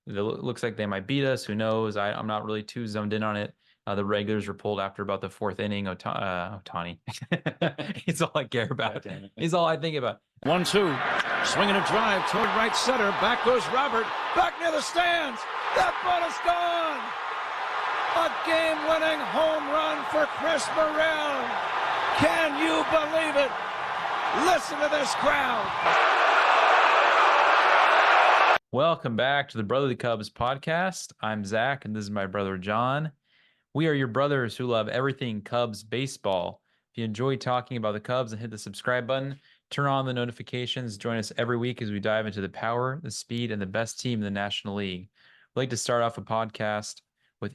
It looks like they might beat us. Who knows? I'm not really too zoned in on it. The regulars were pulled after about the fourth inning. Otani. He's all I care God about. damn it. He's all I think about. 1-2. Swinging a drive toward right center. Back goes Robert. Back near the stands. That ball is gone. A game-winning home run for Chris Morel. Can you believe it? Listen to this crowd. Welcome back to the Brotherly Cubs podcast. I'm Zach, and this is my brother John. We are your brothers who love everything Cubs baseball. If you enjoy talking about the Cubs, and hit the subscribe button, turn on the notifications, join us every week as we dive into the power, the speed, and the best team in the National League. I'd like to start off a podcast with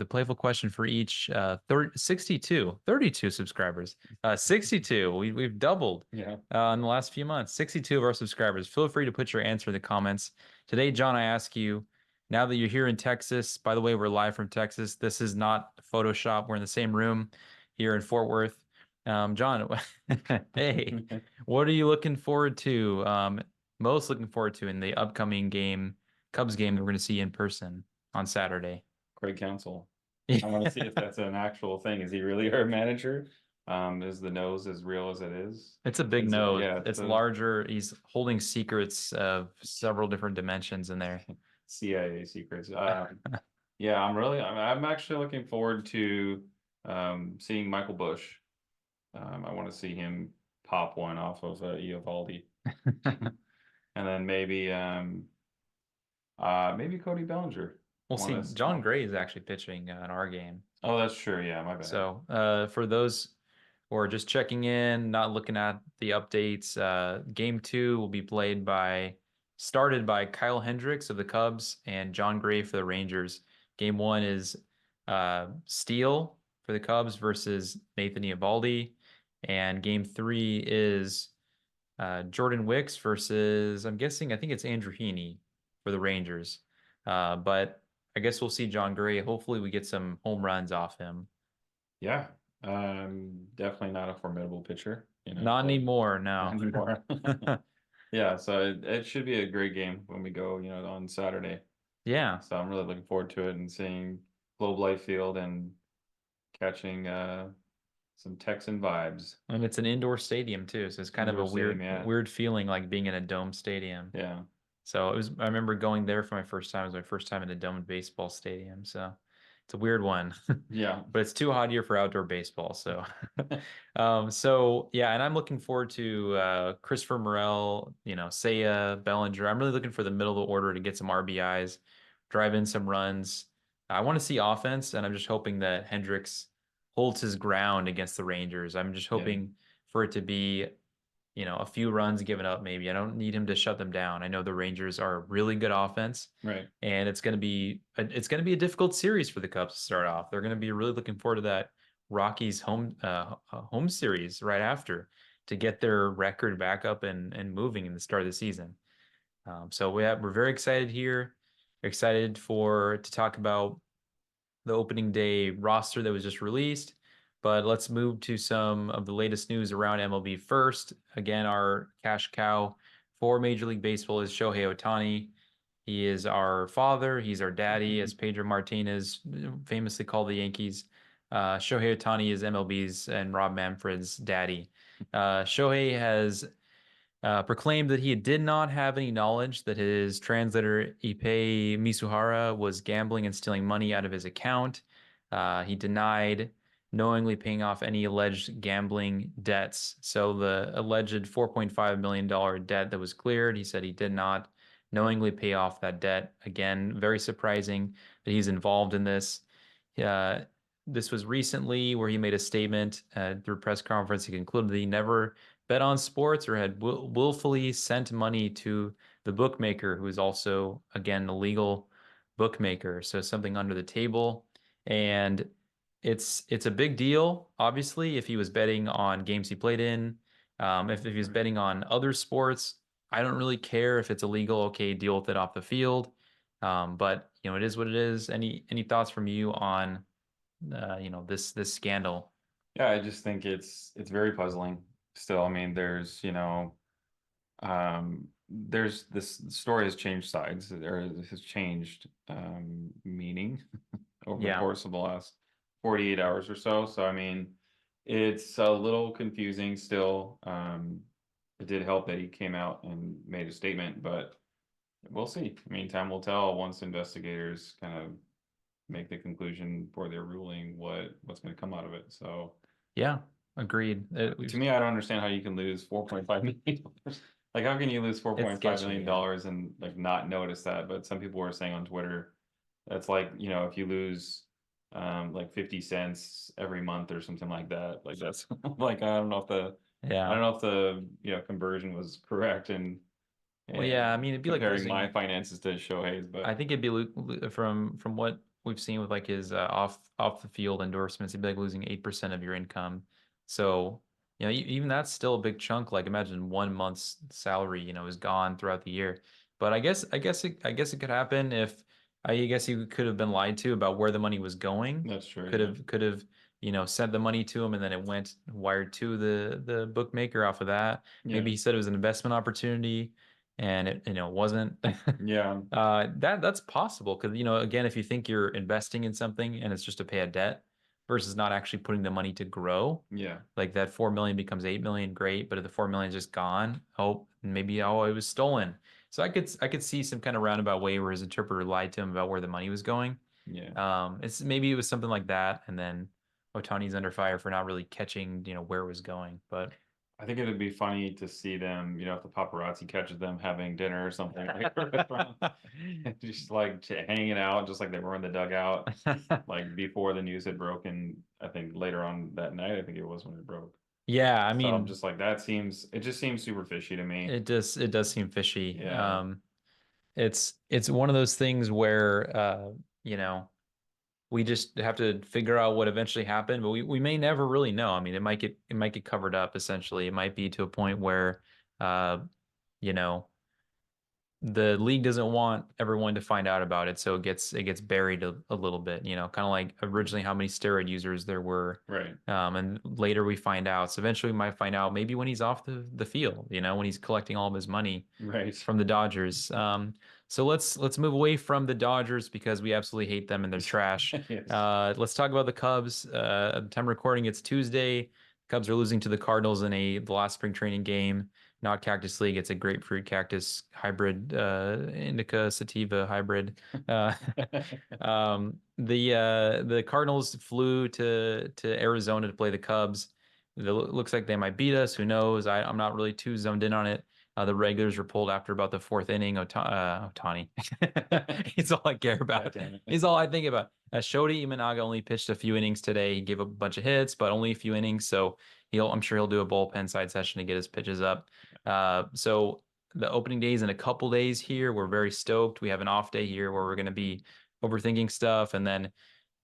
a playful question for each 32 subscribers. 62. We've doubled in the last few months. 62 of our subscribers. Feel free to put your answer in the comments. Today, John, I ask you, now that you're here in Texas, by the way, we're live from Texas. This is not Photoshop. We're in the same room here in Fort Worth. John, hey, what are you looking forward to? Most looking forward to in the upcoming Cubs game that we're going to see in person on Saturday? Craig Counsell. I want to see if that's an actual thing. Is he really our manager? Is the nose as real as it is? It's a big nose. Yeah, it's larger. He's holding secrets of several different dimensions in there. CIA secrets. Yeah, I'm actually looking forward to seeing Michael Bush. I want to see him pop one off of Eovaldi. And then maybe Cody Bellinger. We'll see. John Gray is actually pitching in our game. Oh, that's true. Yeah, my bad. So for those who are just checking in, not looking at the updates, game 2 will be started by Kyle Hendricks of the Cubs and John Gray for the Rangers. Game 1 is Steele for the Cubs versus Nathan Eovaldi. And game 3 is Jordan Wicks versus, I think it's Andrew Heaney for the Rangers. But I guess we'll see John Gray. Hopefully we get some home runs off him. Yeah. Definitely not a formidable pitcher. Not anymore, no. Not anymore. Yeah, so it should be a great game when we go, on Saturday. Yeah. So I'm really looking forward to it and seeing Globe Life Field and catching some Texan vibes. And it's an indoor stadium too, so it's kind of a weird feeling like being in a dome stadium. Yeah. So I remember going there for my first time. It was my first time in a domed baseball stadium. So it's a weird one. Yeah. But it's too hot here for outdoor baseball. So so yeah, and I'm looking forward to Christopher Morel, Seiya, Bellinger. I'm really looking for the middle of the order to get some RBIs, drive in some runs. I want to see offense, and I'm just hoping that Hendricks holds his ground against the Rangers. I'm just hoping for it to be a few runs given up maybe. I don't need him to shut them down. I know the Rangers are a really good offense. Right. And it's going to be a difficult series for the Cubs to start off. They're going to be really looking forward to that Rockies home series right after to get their record back up and moving in the start of the season. So we're very excited here. Excited to talk about the opening day roster that was just released. But let's move to some of the latest news around MLB first. Again, our cash cow for Major League Baseball is Shohei Ohtani. He is our father. He's our daddy, as Pedro Martinez famously called the Yankees. Shohei Ohtani is MLB's and Rob Manfred's daddy. Shohei has proclaimed that he did not have any knowledge that his translator Ippei Misuhara was gambling and stealing money out of his account. He denied knowingly paying off any alleged gambling debts. So the alleged $4.5 million debt that was cleared, he said he did not knowingly pay off that debt. Again, very surprising that he's involved in this. This was recently where he made a statement through press conference. He concluded that he never bet on sports or had willfully sent money to the bookmaker, who is also, again, a legal bookmaker. So something under the table. And it's a big deal, obviously, if he was betting on games he played in. If he was betting on other sports, I don't really care if it's illegal. Okay, deal with it off the field. But it is what it is. Any thoughts from you on this scandal? Yeah, I just think it's very puzzling still. I mean, there's there's this story has changed sides, or has changed meaning over the Yeah. course of the last 48 hours or so. So I mean, it's a little confusing still. It did help that he came out and made a statement, but we'll see. I mean, time will tell once investigators kind of make the conclusion for their ruling what's going to come out of it. So Yeah, agreed. to me, I don't understand how you can lose $4.5 million. Like, how can you lose $4.5 sketchy, million yeah. dollars and like not notice that? But some people were saying on Twitter, that's like, you know, if you lose like 50 cents every month or something like that. Like that's like I don't know if the conversion was correct and Well, yeah, I mean, it'd be like comparing my losing. finances to Shohei's, but I think it'd be from what we've seen with like his off the field endorsements, it'd be like losing 8% of your income. So, even that's still a big chunk. Like imagine 1 month's salary, is gone throughout the year. But I guess it could happen if I guess he could have been lied to about where the money was going. that's true. Could have sent the money to him and then it went wired to the bookmaker off of that. Yeah. Maybe he said it was an investment opportunity and it wasn't. Yeah. That's possible because again, if you think you're investing in something and it's just to pay a debt versus not actually putting the money to grow, Yeah. like that 4 million becomes 8 million, great, but if the 4 million is just gone, maybe it was stolen. So I could see some kind of roundabout way where his interpreter lied to him about where the money was going. Yeah. Maybe it was something like that, and then Otani's under fire for not really catching where it was going, but. I think it'd be funny to see them, if the paparazzi catches them having dinner or something, like, just like hanging out, just like they were in the dugout, like before the news had broken. I think later on that night, I think it was when it broke. Yeah, I So mean, I'm just like, it just seems super fishy to me. it does seem fishy. Yeah. It's one of those things where you know, we just have to figure out what eventually happened, but we may never really know. I mean, it might get covered up essentially. It might be to a point where uh, you know, the league doesn't want everyone to find out about it, so it gets buried a little bit, kind of like originally how many steroid users there were. Right. And later we find out. So eventually we might find out maybe when he's off the field, when he's collecting all of his money Right. from the Dodgers. So let's move away from the Dodgers because we absolutely hate them and they're trash. Yes. Let's talk about the Cubs. At the time of recording, it's Tuesday. Cubs are losing to the Cardinals in the last spring training game. Not Cactus League. It's a grapefruit cactus hybrid, indica sativa hybrid. The Cardinals flew to Arizona to play the Cubs. It looks like they might beat us. Who knows? I'm not really too zoned in on it. The regulars were pulled after about the fourth inning. Otani. He's all I care about. He's all I think about. Shota Imanaga only pitched a few innings today. He gave up a bunch of hits, but only a few innings. So I'm sure he'll do a bullpen side session to get his pitches up. So the opening days in a couple days here, we're very stoked. We have an off day here where we're going to be overthinking stuff. And then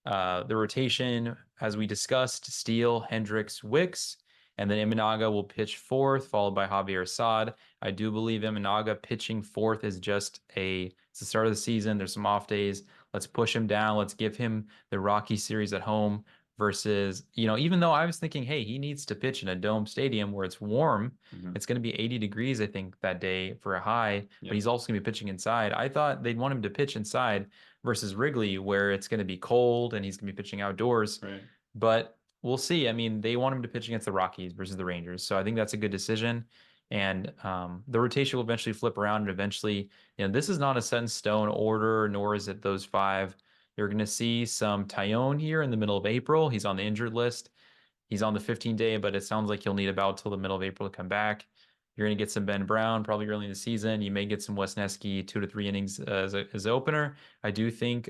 the rotation, as we discussed, Steele, Hendricks, Wicks, and then Imanaga will pitch fourth, followed by Javier Assad. I do believe Imanaga pitching fourth is it's the start of the season. There's some off days. Let's push him down. Let's give him the Rocky series at home versus, even though I was thinking, hey, he needs to pitch in a dome stadium where it's warm. Mhm. It's going to be 80 degrees, I think, that day for a high, but he's also going to be pitching inside. I thought they'd want him to pitch inside versus Wrigley, where it's going to be cold and he's going to be pitching outdoors. Right. But we'll see. I mean, they want him to pitch against the Rockies versus the Rangers. So I think that's a good decision. And the rotation will eventually flip around and eventually, this is not a set in stone order, nor is it those five. You're going to see some Tyone here in the middle of April. He's on the injured list. He's on the 15-day, but it sounds like he'll need about till the middle of April to come back. You're going to get some Ben Brown probably early in the season. You may get some Wesneski 2 to 3 innings as an opener. I do think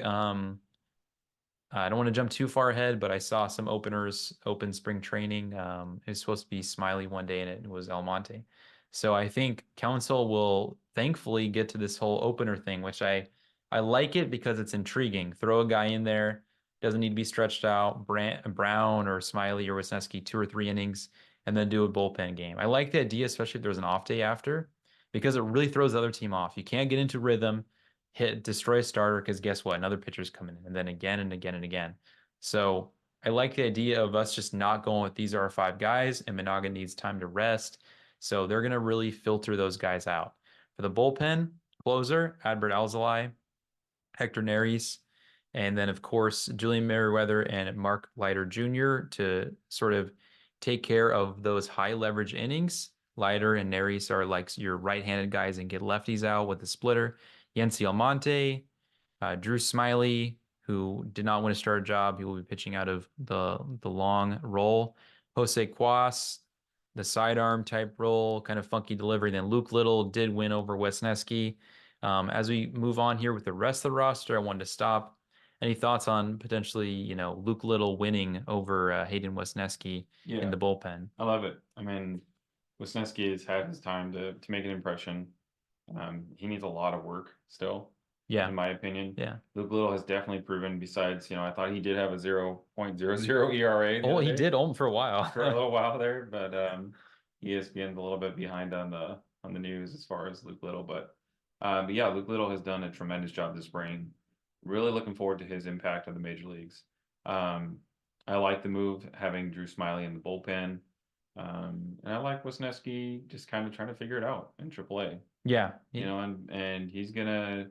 I don't want to jump too far ahead, but I saw some openers open spring training. It was supposed to be Smiley one day, and it was Almonte. So I think Counsell will thankfully get to this whole opener thing, which I like it because it's intriguing. Throw a guy in there, doesn't need to be stretched out. Brown or Smiley or Wisniewski 2 or 3 innings, and then do a bullpen game. I like the idea, especially if there's an off day after, because it really throws the other team off. You can't get into rhythm. Destroy a starter because guess what? Another pitcher's coming in, and then again and again and again. So I like the idea of us just not going with these are our 5 guys, and Managa needs time to rest. So they're going to really filter those guys out. For the bullpen, closer, Adbert Alzolay, Hector Neris, and then, of course, Julian Merriweather and Mark Leiter Jr. to sort of take care of those high leverage innings. Leiter and Neris are like your right-handed guys and get lefties out with the splitter. Yency Almonte, Drew Smiley, who did not win a starter job. He will be pitching out of the long role. Jose Cuas, the sidearm type role, kind of funky delivery. Then Luke Little did win over Wesneski. As we move on here with the rest of the roster, I wanted to stop. Any thoughts on potentially, Luke Little winning over Hayden Wesneski in the bullpen? I love it. I mean, Wesneski has had his time to make an impression. He needs a lot of work still. Yeah. In my opinion. Yeah. Luke Little has definitely proven, besides, I thought he did have a 0.00 ERA. Oh, he did for a while. For a little while there, but ESPN's a little bit behind on the news as far as Luke Little. But yeah, Luke Little has done a tremendous job this spring. Really looking forward to his impact on the major leagues. I like the move, having Drew Smiley in the bullpen. And I like Wesneski just kind of trying to figure it out in AAA. Yeah. And he's gonna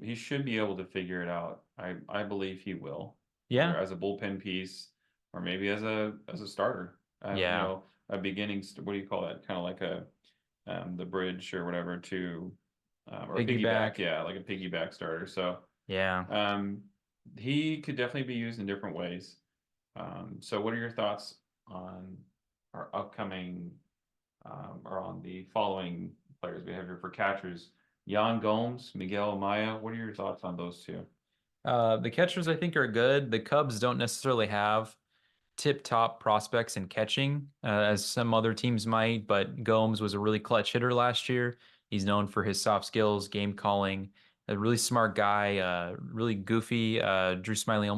he should be able to figure it out. I believe he will. Yeah. As a bullpen piece, or maybe as a starter. Yeah. A beginning. What do you call that? Kind of like the bridge or whatever to or piggyback. Yeah, like a piggyback starter. So yeah. He could definitely be used in different ways. So what are your thoughts on our upcoming or on the following players we have here for catchers? Yan Gomes, Miguel Amaya. What are your thoughts on those two? The catchers I think are good. The Cubs don't necessarily have tip-top prospects in catching, as some other teams might, but Gomes was a really clutch hitter last year. He's known for his soft skills, game calling, a really smart guy, really goofy. Drew Smiley I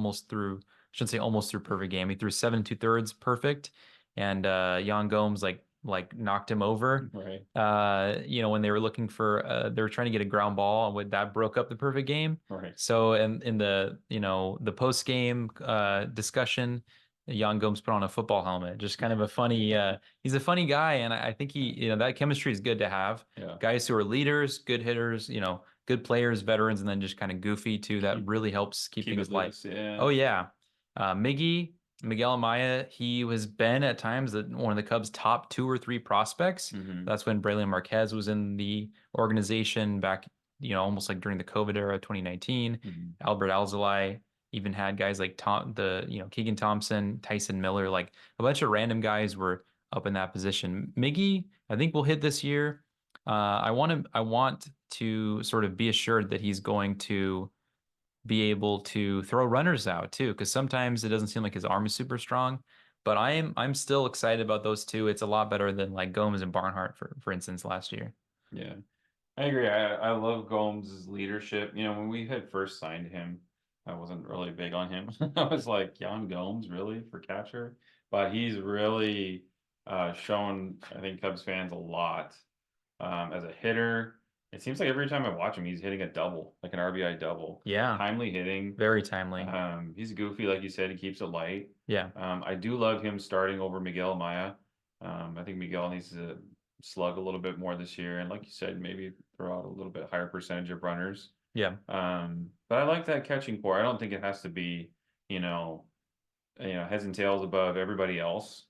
shouldn't say almost threw perfect game. He threw 7 2/3 perfect, and Yan Gomes like knocked him over. Right. When they were looking for, they were trying to get a ground ball, and that broke up the perfect game. Right. So in the the post game discussion, Yan Gomes put on a football helmet. Just kind of a funny. He's a funny guy, and I think that chemistry is good to have. Yeah. Guys who are leaders, good hitters, good players, veterans, and then just kind of goofy too. That really helps keep things light. Yeah. Oh yeah, Miguel Amaya, he has been at times one of the Cubs' top 2 or 3 prospects. That's when Braylon Marquez was in the organization back, almost like during the COVID era, 2019. Albert Alzolay even had guys like Keegan Thompson, Tyson Miller, like a bunch of random guys were up in that position. Miggy, I think will hit this year. I want to sort of be assured that he's going to be able to throw runners out too, because sometimes it doesn't seem like his arm is super strong. But I'm still excited about those two. It's a lot better than like Gomes and Barnhart, for instance, last year. Yeah, I agree. I love Gomes' leadership. When we had first signed him, I wasn't really big on him. I was like, Yan Gomes, really, for catcher? But he's really shown, I think, Cubs fans a lot as a hitter. It seems like every time I watch him, he's hitting a double, like an RBI double. Yeah. Timely hitting. Very timely. He's goofy, like you said. He keeps it light. Yeah. I do love him starting over Miguel Amaya. I think Miguel needs to slug a little bit more this year. And like you said, maybe throw out a little bit higher percentage of runners. Yeah. But I like that catching core. I don't think it has to be, heads and tails above everybody else.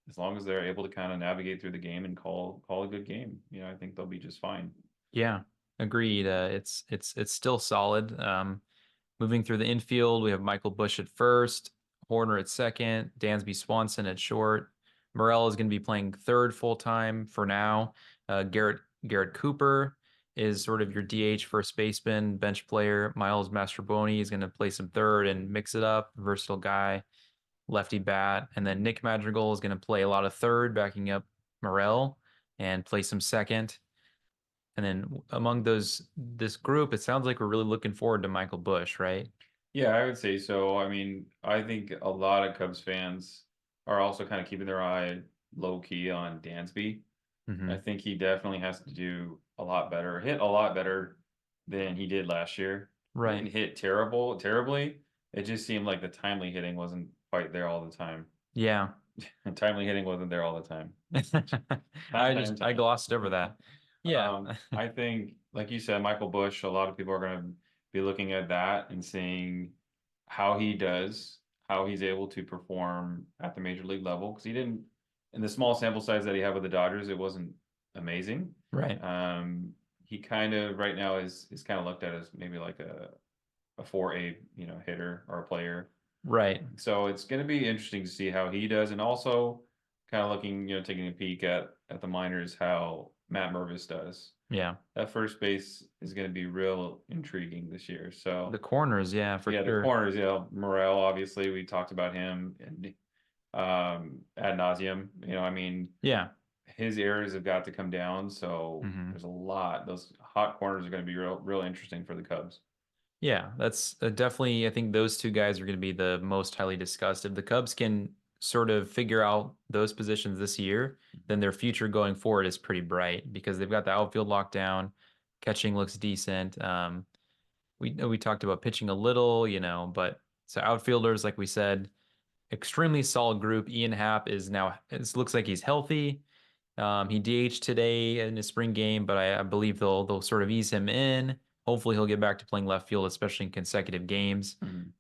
As long as they're able to kind of navigate through the game and call a good game, I think they'll be just fine. Yeah, agreed. It's still solid. Moving through the infield, we have Michael Busch at first, Horner at second, Dansby Swanson at short. Morel is going to be playing third full time for now. Garrett Cooper is sort of your DH first baseman, bench player. Miles Mastrobuoni is going to play some third and mix it up. Versatile guy. Lefty bat, and then Nick Madrigal is going to play a lot of third, backing up Morel, and play some second. And then among this group, it sounds like we're really looking forward to Michael Busch, right? Yeah, I would say so. I mean, I think a lot of Cubs fans are also kind of keeping their eye low key on Dansby. I think he definitely has to do a lot better, hit a lot better than he did last year. Right. And hit terribly. It just seemed like the timely hitting wasn't quite there all the time. Yeah. And timely hitting wasn't there all the time. I glossed over that. Yeah. I think, like you said, Michael Busch, a lot of people are going to be looking at that and seeing how he does, how he's able to perform at the major league level. Because he didn't, in the small sample size that he had with the Dodgers, it wasn't amazing. Right. He kind of right now is kind of looked at as maybe like a 4A, hitter or a player. Right. So it's going to be interesting to see how he does, and also kind of looking, taking a peek at the minors, how Matt Mervis does. Yeah. That first base is going to be real intriguing this year. So The corners, yeah, for yeah, sure. the corners, Morel, obviously, we talked about him and ad nauseum. I mean, Yeah. his errors have got to come down. So there's a lot. Those hot corners are going to be real interesting for the Cubs. Yeah, that's definitely, I think those two guys are going to be the most highly discussed. If the Cubs can sort of figure out those positions this year, then their future going forward is pretty bright because they've got the outfield locked down. Catching looks decent. We talked about pitching a little, but so outfielders, like we said, extremely solid group. Ian Happ is now, it looks like he's healthy. He DH'd today in his spring game, but I believe they'll sort of ease him in. Hopefully he'll get back to playing left field, especially in consecutive games.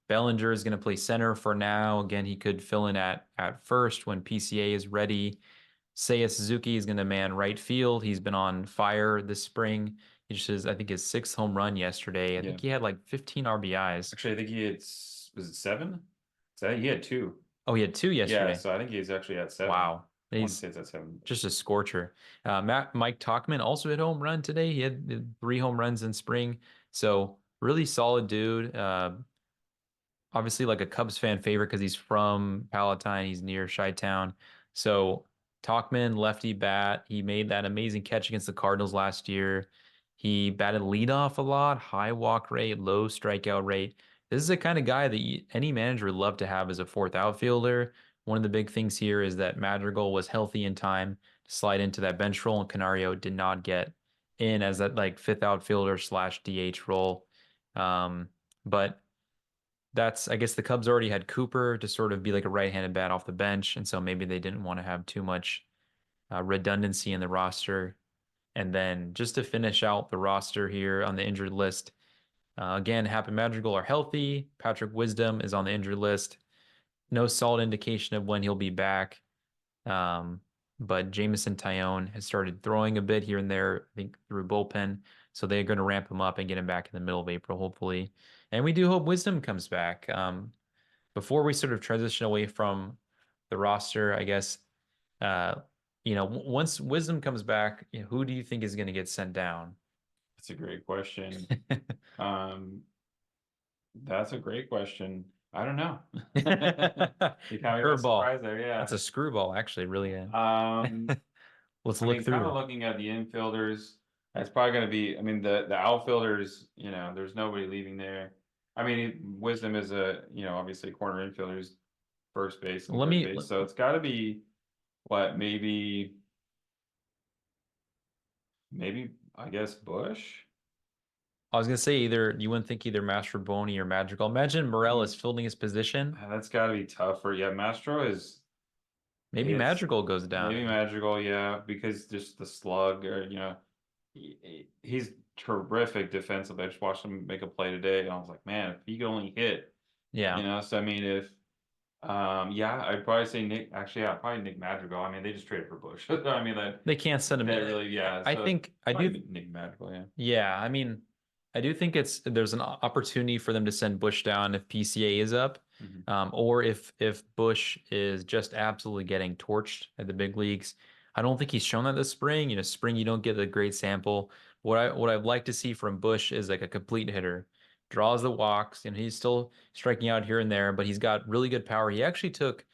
Bellinger is going to play center for now. Again, he could fill in at first when PCA is ready. Seiya Suzuki is going to man right field. He's been on fire this spring. He just is, I think, his 6th home run yesterday. I think he had like 15 RBIs. Actually, I think he had, was it 7? He had 2. Oh, he had 2 yesterday. Yeah, so I think he's actually at 7. Wow. He's at 7. Just a scorcher. Mike Tauchman also hit home run today. He had 3 home runs in spring. So really solid dude. Obviously like a Cubs fan favorite because he's from Palatine. He's near Chi-Town. So Tauchman, lefty bat. He made that amazing catch against the Cardinals last year. He batted leadoff a lot, high walk rate, low strikeout rate. This is the kind of guy that any manager would love to have as a 4th outfielder. One of the big things here is that Madrigal was healthy in time to slide into that bench role, and Canario did not get in as that like 5th outfielder / DH role. But I guess the Cubs already had Cooper to sort of be like a right-handed bat off the bench, and so maybe they didn't want to have too much redundancy in the roster. And then just to finish out the roster here on the injured list, again, Happ and Madrigal are healthy. Patrick Wisdom is on the injured list. No solid indication of when he'll be back. But Jameson Taillon has started throwing a bit here and there, I think through bullpen. So they're going to ramp him up and get him back in the middle of April, hopefully. And we do hope Wisdom comes back. Before we sort of transition away from the roster, I guess, once Wisdom comes back, who do you think is going to get sent down? That's a great question. That's a great question. I don't know. You kind of surprised there, yeah. That's a screwball, actually, really. Let's look through. Kind of looking at the infielders, that's probably going to be. I mean, the outfielders. There's nobody leaving there. I mean, Wisdom is obviously corner infielders, first base, and third base. So it's got to be what maybe I guess Bush. I was gonna say you wouldn't think either Mastrobuoni or Madrigal. Imagine Morel is filling his position. That's got to be tougher. Yeah, Mastro is. Maybe Madrigal goes down. Maybe Madrigal, yeah, because just the slug, or he's terrific defensively. I just watched him make a play today, and I was like, man, if he could only hit, yeah. So I mean, if, I'd probably say Nick. Actually, yeah, probably Nick Madrigal. I mean, they just traded for Bush. I mean, they can't send him in. Really, yeah. I think I do. Nick Madrigal, yeah. Yeah, I mean, I do think there's an opportunity for them to send Bush down if PCA is up, or if Bush is just absolutely getting torched at the big leagues. I don't think he's shown that this spring. Spring you don't get a great sample. What I'd like to see from Bush is like a complete hitter, draws the walks. He's still striking out here and there, but he's got really good power. He actually took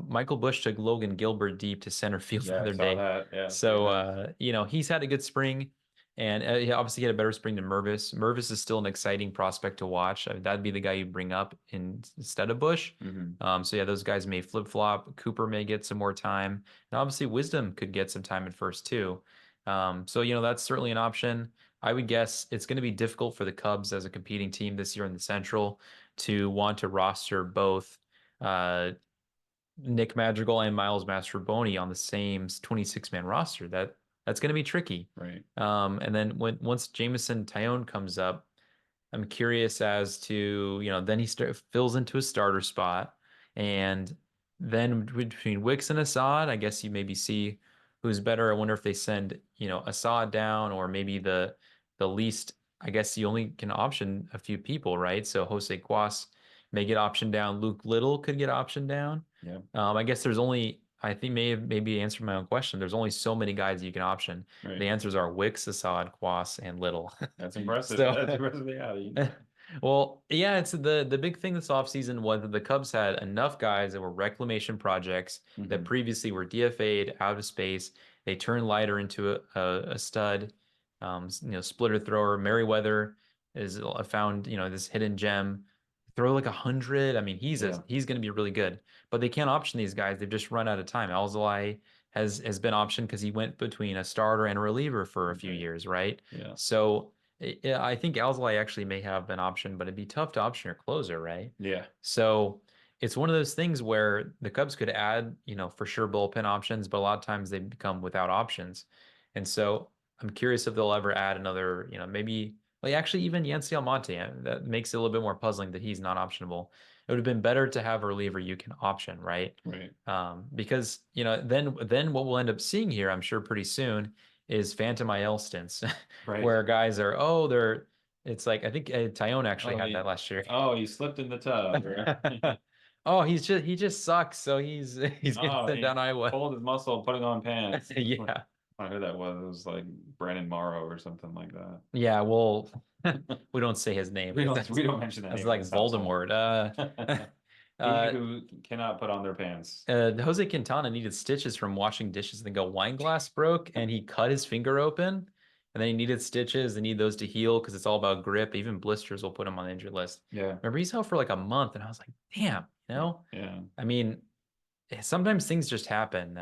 Michael Bush took Logan Gilbert deep to center field the other day. Yeah, so he's had a good spring. And he obviously had a better spring than Mervis. Mervis is still an exciting prospect to watch. That'd be the guy you bring up instead of Bush. So yeah, those guys may flip-flop. Cooper may get some more time. And obviously Wisdom could get some time at first too. So that's certainly an option. I would guess it's going to be difficult for the Cubs as a competing team this year in the Central to want to roster both Nick Madrigal and Miles Mastrobuoni on the same 26-man roster. That's going to be tricky. Right. And then once Jameson Tyone comes up, I'm curious as to, then he fills into a starter spot. And then between Wicks and Assad, I guess you maybe see who's better. I wonder if they send, Assad down, or maybe the least, I guess you only can option a few people, right? So Jose Cuas may get optioned down. Luke Little could get optioned down. Yeah. I guess there's only, I think maybe answer my own question. There's only so many guys you can option. Right. The answers are Wicks, Assad, Cuas, and Little. That's impressive. So- That's impressive. Yeah. Well, yeah, it's the big thing this offseason was that the Cubs had enough guys that were reclamation projects that previously were DFA'd out of space. They turned Leiter into a stud, splitter thrower. Merriweather is found, this hidden gem. Throw like 100. I mean, he's going to be really good. But they can't option these guys. They've just run out of time. Alzolay has been optioned because he went between a starter and a reliever for a few years, right? Yeah. So I think Alzolay actually may have an option, but it'd be tough to option your closer, right? Yeah. So it's one of those things where the Cubs could add, for sure bullpen options, but a lot of times they become without options. And so I'm curious if they'll ever add another, maybe like actually even Yancy Almonte. That makes it a little bit more puzzling that he's not optionable. It would have been better to have a reliever you can option, right? Right. Because then what we'll end up seeing here, I'm sure pretty soon, is phantom IL stints, Right. where guys are it's like I think Tyone actually had that last year. Oh, he slipped in the tub. Oh, he just sucks, so he's gonna send down Iowa. Pulled his muscle, putting on pants. Yeah. I heard that was like Brandon Morrow or something like that. Yeah, well, we don't say his name. We don't mention that. That's name like in this household. Voldemort. Who cannot put on their pants. Jose Quintana needed stitches from washing dishes. I think a wine glass broke and he cut his finger open, and then he needed stitches. They need those to heal because it's all about grip. Even blisters will put him on the injured list. Yeah. Remember, he's out for like a month, and I was like, damn, Yeah. I mean, sometimes things just happen.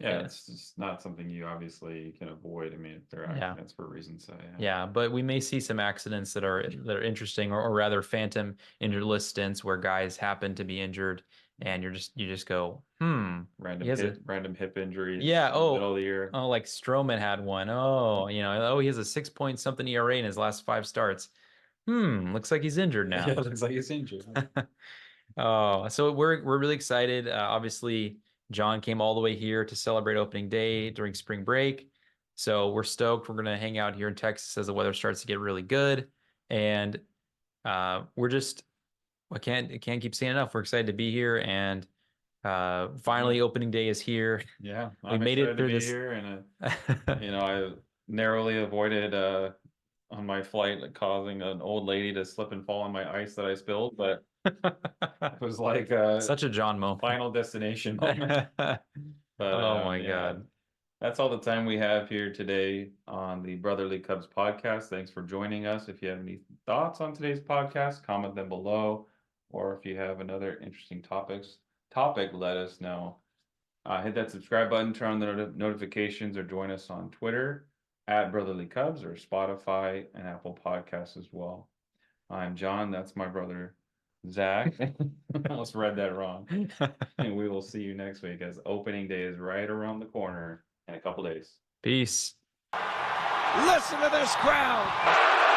Yeah, it's just not something you obviously can avoid. I mean, if they're accidents for a reason, so yeah, but we may see some accidents that are interesting, or rather phantom injured list stints where guys happen to be injured, and you just go, random hip injuries. Yeah. In the middle of the year. Oh, like Stroman had one. Oh, he has a 6 point something ERA in his last 5 starts. Looks like he's injured now. Yeah, looks like he's injured. Oh, so we're really excited. Obviously, John came all the way here to celebrate opening day during spring break. So we're stoked. We're going to hang out here in Texas as the weather starts to get really good. And we're just, I can't keep saying enough. We're excited to be here. And finally, opening day is here. Yeah. We made it through this. Here and, I narrowly avoided on my flight causing an old lady to slip and fall on my ice that I spilled. But it was like such a John moment. Final destination moment. But oh my God. That's all the time we have here today on the Brotherly Cubs podcast. Thanks for joining us. If you have any thoughts on today's podcast, comment them below. Or if you have another interesting topic, let us know. Hit that subscribe button, turn on the notifications, or join us on Twitter at Brotherly Cubs, or Spotify and Apple Podcasts as well. I'm John. That's my brother, Zach. Almost read that wrong. And we will see you next week, as opening day is right around the corner in a couple days. Peace. Listen to this crowd.